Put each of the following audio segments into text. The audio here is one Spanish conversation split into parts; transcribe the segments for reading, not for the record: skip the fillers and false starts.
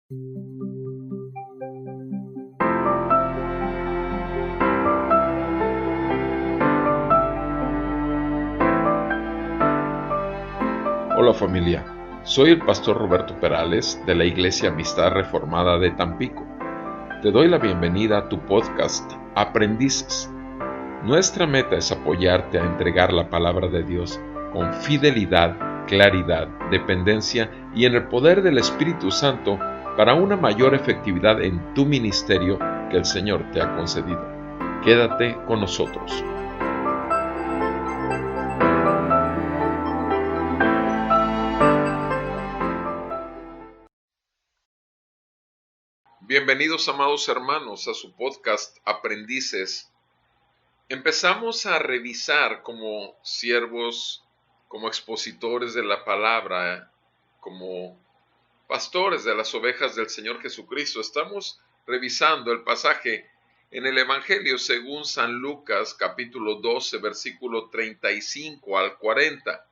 Hola familia, soy el pastor Roberto Perales de la Iglesia Amistad Reformada de Tampico. Te doy la bienvenida a tu podcast Aprendices. Nuestra meta es apoyarte a entregar la palabra de Dios con fidelidad, claridad, dependencia y en el poder del Espíritu Santo para una mayor efectividad en tu ministerio que el Señor te ha concedido. Quédate con nosotros. Bienvenidos, amados hermanos, a su podcast Aprendices. Empezamos a revisar como siervos, como expositores de la palabra, como pastores de las ovejas del Señor Jesucristo. Estamos revisando el pasaje en el Evangelio según San Lucas, capítulo 12, versículo 35 al 40.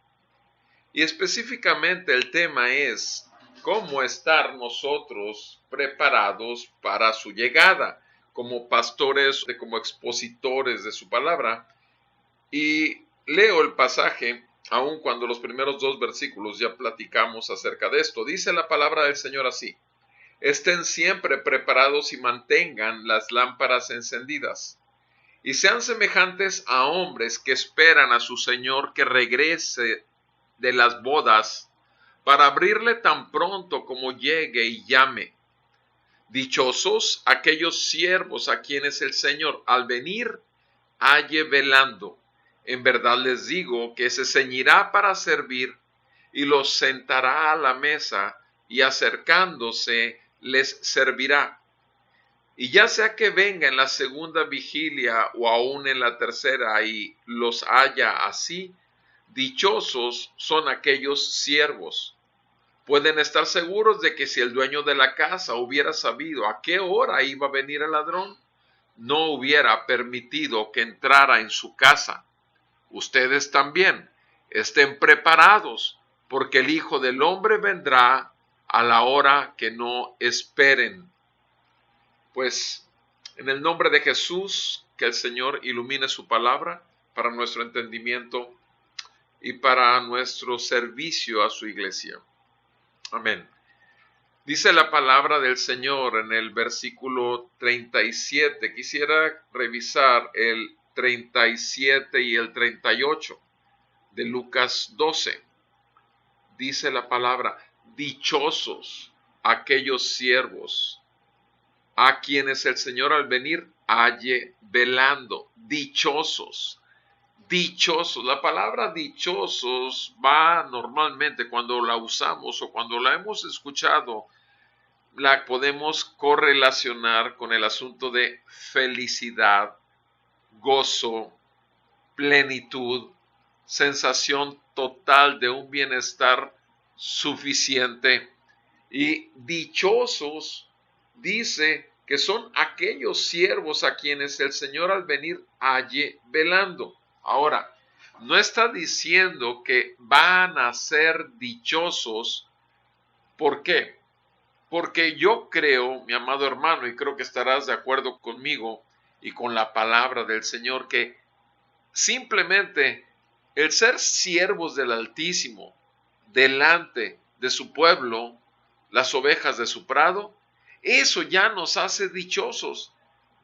Y específicamente el tema es cómo estar nosotros preparados para su llegada, como pastores, como expositores de su palabra. Y leo el pasaje, aun cuando los primeros 2 versículos ya platicamos acerca de esto. Dice la palabra del Señor así: estén siempre preparados y mantengan las lámparas encendidas, y sean semejantes a hombres que esperan a su Señor que regrese de las bodas, para abrirle tan pronto como llegue y llame. Dichosos aquellos siervos a quienes el Señor al venir halle velando. En verdad les digo que se ceñirá para servir y los sentará a la mesa y acercándose les servirá. Y ya sea que venga en la segunda vigilia o aún en la tercera y los haya así, dichosos son aquellos siervos. Pueden estar seguros de que si el dueño de la casa hubiera sabido a qué hora iba a venir el ladrón, no hubiera permitido que entrara en su casa. Ustedes también estén preparados, porque el Hijo del Hombre vendrá a la hora que no esperen. Pues, en el nombre de Jesús, que el Señor ilumine su palabra para nuestro entendimiento y para nuestro servicio a su iglesia. Amén. Dice la palabra del Señor en el versículo 37. Quisiera revisar el 37 y el 38 de Lucas 12. Dice la palabra: dichosos aquellos siervos a quienes el Señor al venir halle velando. Dichosos. Dichosos. La palabra dichosos va normalmente, cuando la usamos o cuando la hemos escuchado, la podemos correlacionar con el asunto de felicidad, gozo, plenitud, sensación total de un bienestar suficiente. Y dichosos dice que son aquellos siervos a quienes el Señor al venir halle velando. Ahora, no está diciendo que van a ser dichosos. ¿Por qué? Porque yo creo, mi amado hermano, y creo que estarás de acuerdo conmigo y con la palabra del Señor, que simplemente el ser siervos del Altísimo delante de su pueblo, las ovejas de su prado, eso ya nos hace dichosos,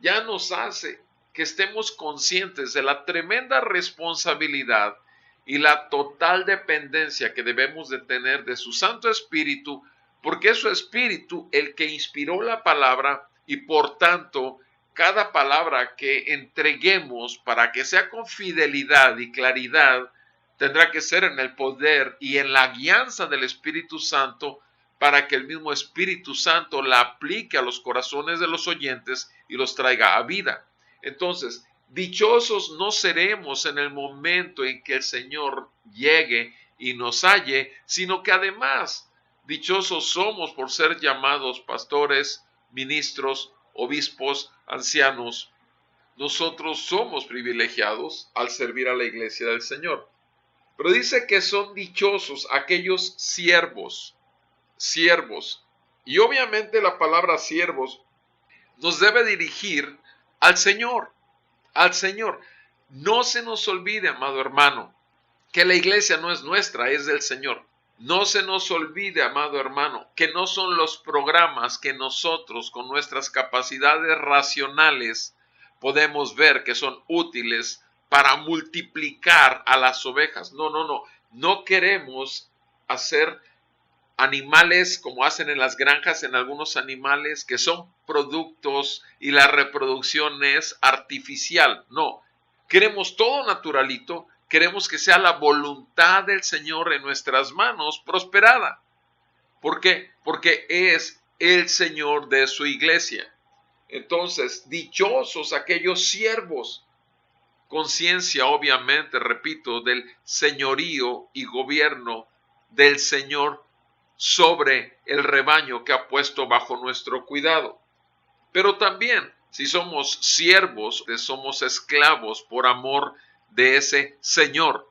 ya nos hace que estemos conscientes de la tremenda responsabilidad y la total dependencia que debemos de tener de su Santo Espíritu, porque es su Espíritu el que inspiró la palabra y por tanto cada palabra que entreguemos para que sea con fidelidad y claridad tendrá que ser en el poder y en la guianza del Espíritu Santo, para que el mismo Espíritu Santo la aplique a los corazones de los oyentes y los traiga a vida. Entonces, dichosos no seremos en el momento en que el Señor llegue y nos halle, sino que además dichosos somos por ser llamados pastores, ministros, obispos, ancianos. Nosotros somos privilegiados al servir a la iglesia del Señor. Pero dice que son dichosos aquellos siervos, Y obviamente la palabra siervos nos debe dirigir al Señor, al Señor. No se nos olvide, amado hermano, que la iglesia no es nuestra, es del Señor. No se nos olvide, amado hermano, que no son los programas que nosotros con nuestras capacidades racionales podemos ver que son útiles para multiplicar a las ovejas. No, no, no. No queremos hacer animales como hacen en las granjas, en algunos animales que son productos y la reproducción es artificial. No, queremos todo naturalito, queremos que sea la voluntad del Señor en nuestras manos prosperada. ¿Por qué? Porque es el Señor de su iglesia. Entonces, dichosos aquellos siervos, conciencia obviamente, repito, del señorío y gobierno del Señor sobre el rebaño que ha puesto bajo nuestro cuidado. Pero también, si somos siervos, somos esclavos por amor de ese Señor.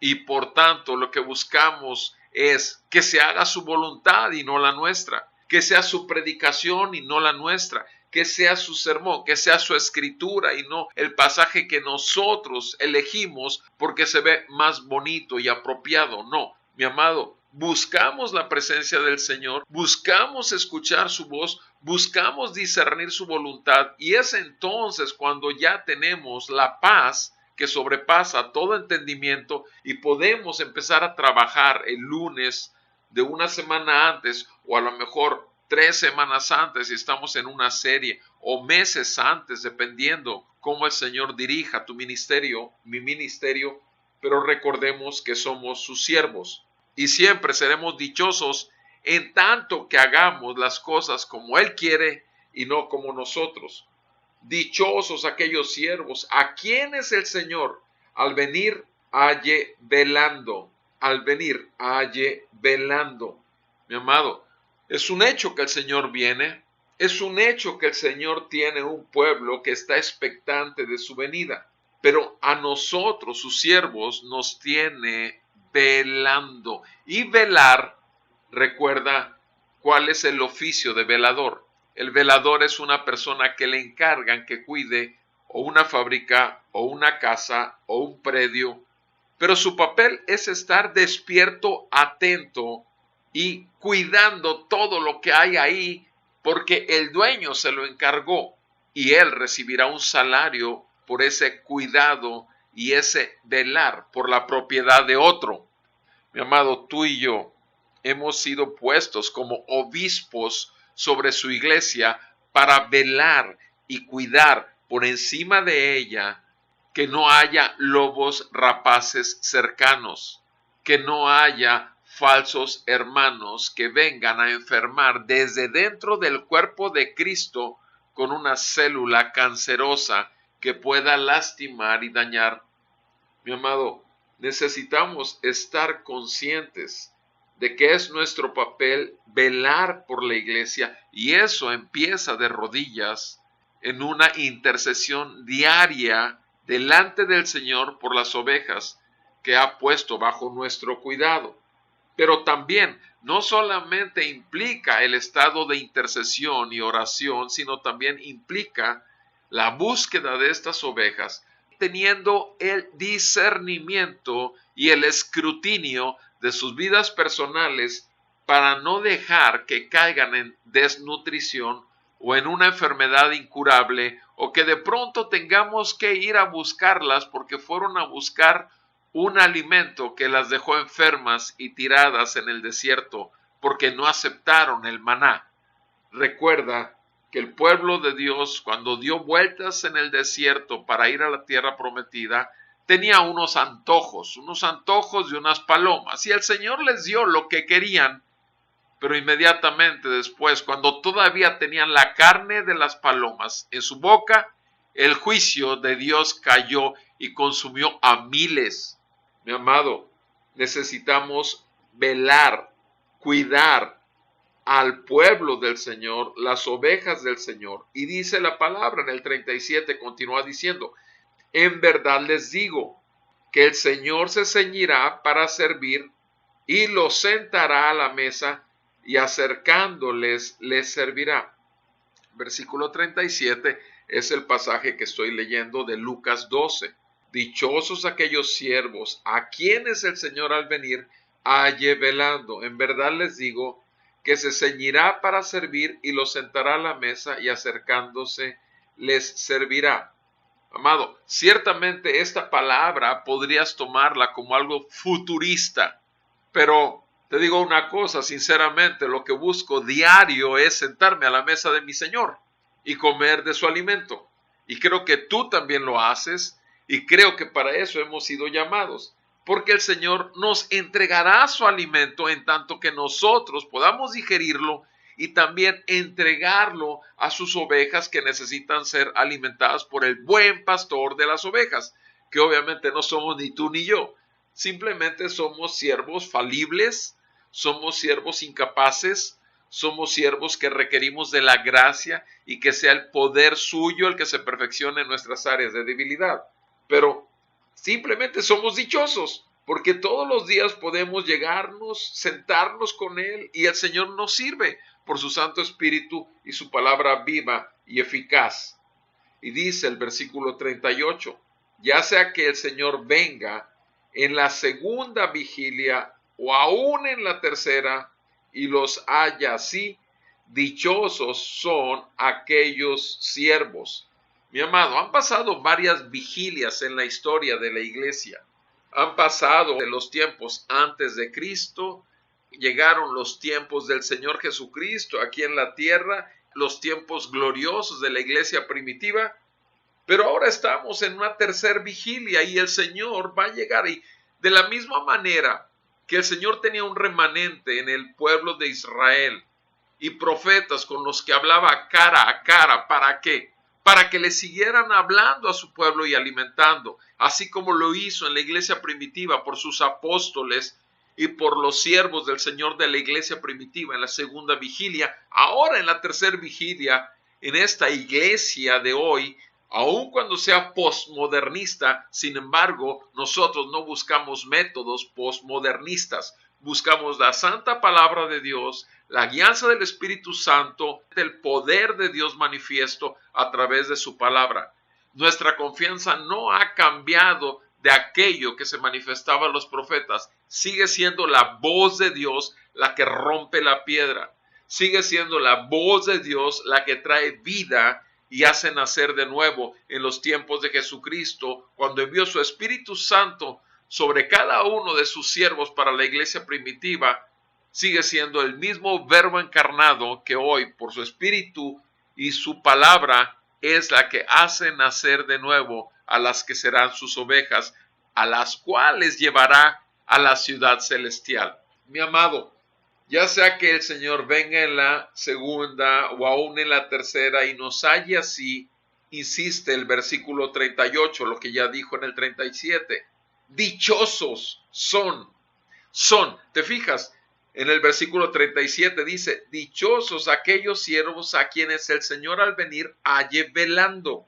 Y por tanto, lo que buscamos es que se haga su voluntad y no la nuestra, que sea su predicación y no la nuestra, que sea su sermón, que sea su escritura y no el pasaje que nosotros elegimos porque se ve más bonito y apropiado. No, mi amado, buscamos la presencia del Señor, buscamos escuchar su voz, buscamos discernir su voluntad y es entonces cuando ya tenemos la paz que sobrepasa todo entendimiento y podemos empezar a trabajar el lunes de una semana antes o a lo mejor 3 semanas antes si estamos en una serie o meses antes, dependiendo cómo el Señor dirija tu ministerio, mi ministerio, pero recordemos que somos sus siervos y siempre seremos dichosos en tanto que hagamos las cosas como Él quiere y no como nosotros. Dichosos aquellos siervos a quienes el Señor al venir halle velando, Mi amado, es un hecho que el Señor viene, es un hecho que el Señor tiene un pueblo que está expectante de su venida, pero a nosotros, sus siervos, nos tiene velando. Y velar, recuerda cuál es el oficio de velador. El velador es una persona que le encargan que cuide o una fábrica o una casa o un predio, pero su papel es estar despierto, atento y cuidando todo lo que hay ahí porque el dueño se lo encargó y él recibirá un salario por ese cuidado y ese velar por la propiedad de otro. Mi amado, tú y yo hemos sido puestos como obispos sobre su iglesia para velar y cuidar por encima de ella que no haya lobos rapaces cercanos, que no haya falsos hermanos que vengan a enfermar desde dentro del cuerpo de Cristo con una célula cancerosa que pueda lastimar y dañar. Mi amado, necesitamos estar conscientes de que es nuestro papel velar por la iglesia y eso empieza de rodillas en una intercesión diaria delante del Señor por las ovejas que ha puesto bajo nuestro cuidado. Pero también no solamente implica el estado de intercesión y oración, sino también implica la búsqueda de estas ovejas, teniendo el discernimiento y el escrutinio de sus vidas personales para no dejar que caigan en desnutrición o en una enfermedad incurable o que de pronto tengamos que ir a buscarlas porque fueron a buscar un alimento que las dejó enfermas y tiradas en el desierto porque no aceptaron el maná. Recuerda que el pueblo de Dios, cuando dio vueltas en el desierto para ir a la tierra prometida, tenía unos antojos de unas palomas, y el Señor les dio lo que querían, pero inmediatamente después, cuando todavía tenían la carne de las palomas en su boca, el juicio de Dios cayó y consumió a miles. Mi amado, necesitamos velar, cuidar al pueblo del Señor, las ovejas del Señor. Y dice la palabra en el 37, continúa diciendo, en verdad les digo que el Señor se ceñirá para servir y los sentará a la mesa y acercándoles les servirá. Versículo 37 es el pasaje que estoy leyendo de Lucas 12. Dichosos aquellos siervos a quienes el Señor al venir halle velando. En verdad les digo que se ceñirá para servir y los sentará a la mesa y acercándose les servirá. Amado, ciertamente esta palabra podrías tomarla como algo futurista, pero te digo una cosa, sinceramente, lo que busco diario es sentarme a la mesa de mi Señor y comer de su alimento. Y creo que tú también lo haces y creo que para eso hemos sido llamados, porque el Señor nos entregará su alimento en tanto que nosotros podamos digerirlo y también entregarlo a sus ovejas que necesitan ser alimentadas por el buen pastor de las ovejas, que obviamente no somos ni tú ni yo, simplemente somos siervos falibles, somos siervos incapaces, somos siervos que requerimos de la gracia y que sea el poder suyo el que se perfeccione en nuestras áreas de debilidad. Pero simplemente somos dichosos porque todos los días podemos llegarnos, sentarnos con Él y el Señor nos sirve por su Santo Espíritu y su palabra viva y eficaz. Y dice el versículo 38, ya sea que el Señor venga en la segunda vigilia o aún en la tercera y los haya así, dichosos son aquellos siervos. Mi amado, han pasado varias vigilias en la historia de la iglesia. Han pasado de los tiempos antes de Cristo, llegaron los tiempos del Señor Jesucristo aquí en la tierra, los tiempos gloriosos de la iglesia primitiva, pero ahora estamos en una tercera vigilia y el Señor va a llegar. Y de la misma manera que el Señor tenía un remanente en el pueblo de Israel y profetas con los que hablaba cara a cara, ¿para qué? Para que le siguieran hablando a su pueblo y alimentando, así como lo hizo en la iglesia primitiva por sus apóstoles y por los siervos del Señor de la iglesia primitiva en la segunda vigilia. Ahora en la tercera vigilia, en esta iglesia de hoy, aun cuando sea postmodernista, sin embargo, nosotros no buscamos métodos postmodernistas. Buscamos la santa palabra de Dios, la guianza del Espíritu Santo, el poder de Dios manifiesto a través de su palabra. Nuestra confianza no ha cambiado de aquello que se manifestaba a los profetas. Sigue siendo la voz de Dios la que rompe la piedra. Sigue siendo la voz de Dios la que trae vida y hace nacer de nuevo en los tiempos de Jesucristo, cuando envió su Espíritu Santo sobre cada uno de sus siervos para la iglesia primitiva. Sigue siendo el mismo verbo encarnado que hoy, por su Espíritu y su palabra, es la que hace nacer de nuevo a las que serán sus ovejas, a las cuales llevará a la ciudad celestial. Mi amado, ya sea que el Señor venga en la segunda o aún en la tercera y nos halle así, insiste el versículo 38, lo que ya dijo en el 37. Dichosos son, ¿te fijas? En el versículo 37 dice, dichosos aquellos siervos a quienes el Señor al venir halle velando.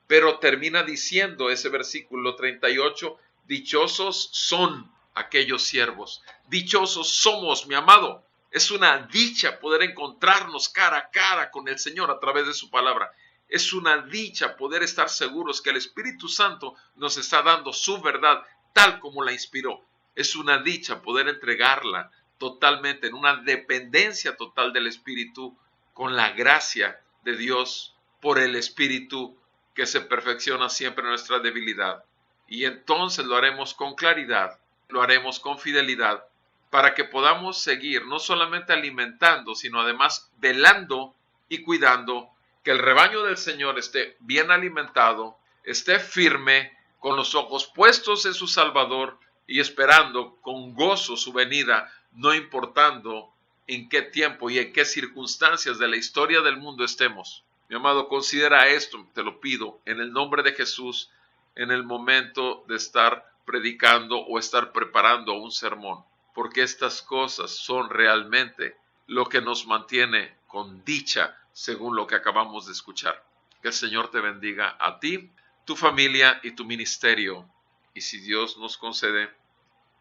Pero termina diciendo ese versículo 38, dichosos son aquellos siervos. Dichosos somos, mi amado. Es una dicha poder encontrarnos cara a cara con el Señor a través de su palabra. Es una dicha poder estar seguros que el Espíritu Santo nos está dando su verdad tal como la inspiró. Es una dicha poder entregarla totalmente en una dependencia total del Espíritu con la gracia de Dios por el Espíritu que se perfecciona siempre en nuestra debilidad. Y entonces lo haremos con claridad, lo haremos con fidelidad, para que podamos seguir no solamente alimentando, sino además velando y cuidando que el rebaño del Señor esté bien alimentado, esté firme, con los ojos puestos en su Salvador y esperando con gozo su venida, no importando en qué tiempo y en qué circunstancias de la historia del mundo estemos. Mi amado, considera esto, te lo pido, en el nombre de Jesús, en el momento de estar predicando o estar preparando un sermón, porque estas cosas son realmente lo que nos mantiene con dicha, según lo que acabamos de escuchar. Que el Señor te bendiga a ti, tu familia y tu ministerio. Y si Dios nos concede,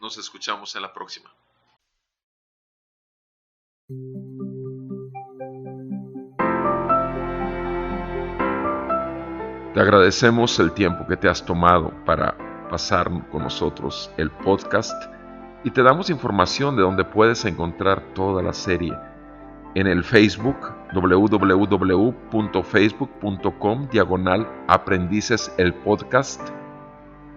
nos escuchamos en la próxima. Te agradecemos el tiempo que te has tomado para pasar con nosotros el podcast y te damos información de donde puedes encontrar toda la serie en el Facebook www.facebook.com/aprendices el podcast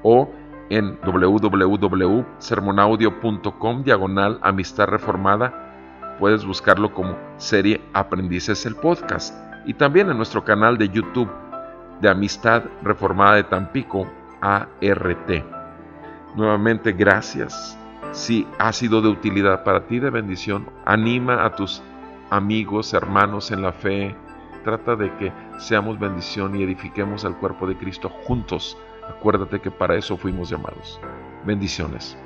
o en www.sermonaudio.com/amistad reformada. Puedes buscarlo como serie Aprendices el podcast y también en nuestro canal de YouTube de Amistad Reformada de Tampico, ART. Nuevamente, gracias. Si ha sido de utilidad para ti, de bendición, anima a tus amigos, hermanos en la fe. Trata de que seamos bendición y edifiquemos al cuerpo de Cristo juntos. Acuérdate que para eso fuimos llamados. Bendiciones.